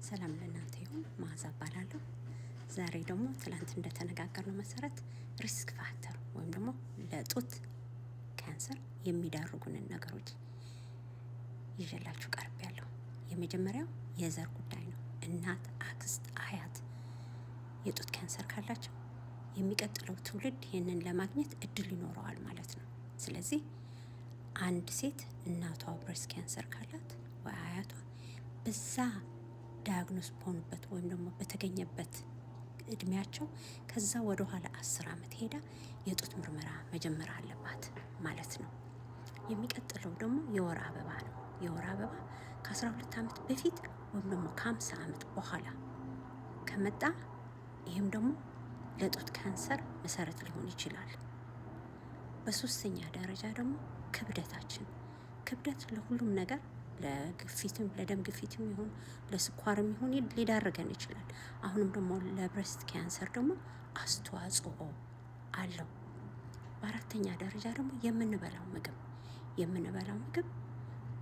ሰላም ለእናንተ ይሁን። መዓዛ እባላለሁ። ዛሬ ደግሞ ትላንት እንደተነጋገርነው መሰረት ሪስክ ፋክተር ወይም ደግሞ ለጡት ካንሰር የሚዳርጉንን ነገሮች ይዤላችሁ ቀርቤያለሁ። የመጀመሪያው የዘር ጉዳይ ነው። እናት፣ አክስት፣ አያት የጡት ካንሰር ካላቸው የሚቀጥለው ትውልድ ይህንን ለማግኘት እድል ይኖረዋል ማለት ነው። ስለዚህ አንድ ሴት እናቷ ብሬስት ካንሰር ካላት ወይ አያቷ በዛ ዳያግኖስ በሆኑበት ወይም ደግሞ በተገኘበት እድሜያቸው ከዛ ወደ ኋላ 10 ዓመት ሄዳ የጡት ምርመራ መጀመር አለባት ማለት ነው። የሚቀጥለው ደግሞ የወር አበባ ነው። የወር አበባ ከ12 ዓመት በፊት ወይም ደግሞ ከ50 ዓመት በኋላ ከመጣ ይህም ደግሞ ለጡት ካንሰር መሰረት ሊሆን ይችላል። በሶስተኛ ደረጃ ደግሞ ክብደታችን። ክብደት ለሁሉም ነገር ለግፊትም ለደም ግፊትም ይሁን ለስኳርም ይሁን ሊዳርገን ይችላል። አሁንም ደግሞ ለብሬስት ካንሰር ደግሞ አስተዋጽኦ አለው። በአራተኛ ደረጃ ደግሞ የምንበላው ምግብ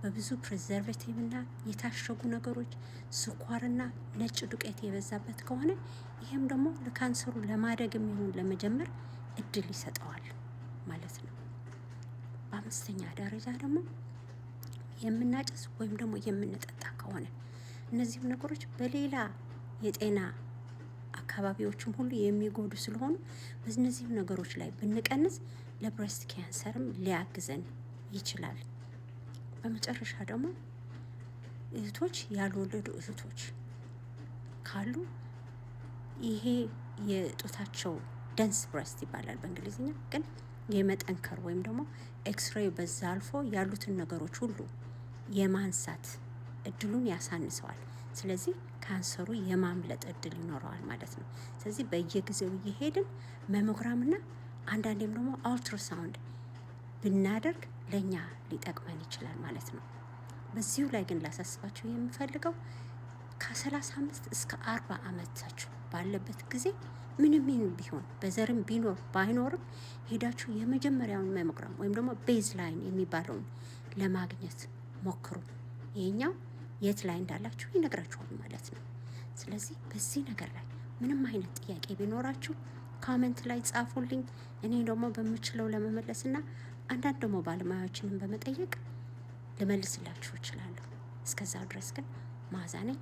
በብዙ ፕሪዘርቬቲቭ እና የታሸጉ ነገሮች ስኳርና ነጭ ዱቄት የበዛበት ከሆነ ይህም ደግሞ ለካንሰሩ ለማደግም ይሁን ለመጀመር እድል ይሰጠዋል ማለት ነው። በአምስተኛ ደረጃ ደግሞ የምናጨስ ወይም ደግሞ የምንጠጣ ከሆነ እነዚህም ነገሮች በሌላ የጤና አካባቢዎችም ሁሉ የሚጎዱ ስለሆኑ በእነዚህም ነገሮች ላይ ብንቀንስ ለብሬስት ካንሰርም ሊያግዘን ይችላል። በመጨረሻ ደግሞ እህቶች ያልወለዱ እህቶች ካሉ ይሄ የጡታቸው ደንስ ብሬስት ይባላል በእንግሊዝኛ፣ ግን የመጠንከር ወይም ደግሞ ኤክስሬይ በዛ አልፎ ያሉትን ነገሮች ሁሉ የማንሳት እድሉን ያሳንሰዋል። ስለዚህ ካንሰሩ የማምለጥ እድል ይኖረዋል ማለት ነው። ስለዚህ በየጊዜው እየሄድን ማሞግራምና አንዳንዴም ደግሞ አልትራሳውንድ ብናደርግ ለኛ ሊጠቅመን ይችላል ማለት ነው። በዚሁ ላይ ግን ላሳስባችሁ የምፈልገው ከ35 እስከ 40 ዓመታችሁ ባለበት ጊዜ ምንም ቢሆን በዘርም ቢኖር ባይኖርም ሄዳችሁ የመጀመሪያውን ማሞግራም ወይም ደግሞ ቤዝ ላይን የሚባለውን ለማግኘት ሞክሩ። ይሄኛው የት ላይ እንዳላችሁ ይነግራችኋል ማለት ነው። ስለዚህ በዚህ ነገር ላይ ምንም አይነት ጥያቄ ቢኖራችሁ ኮሜንት ላይ ጻፉልኝ። እኔ ደግሞ በምችለው ለመመለስና አንዳንድ ደግሞ ባለሙያዎችንም በመጠየቅ ልመልስላችሁ እችላለሁ። እስከዛው ድረስ ግን መዓዛ ነኝ።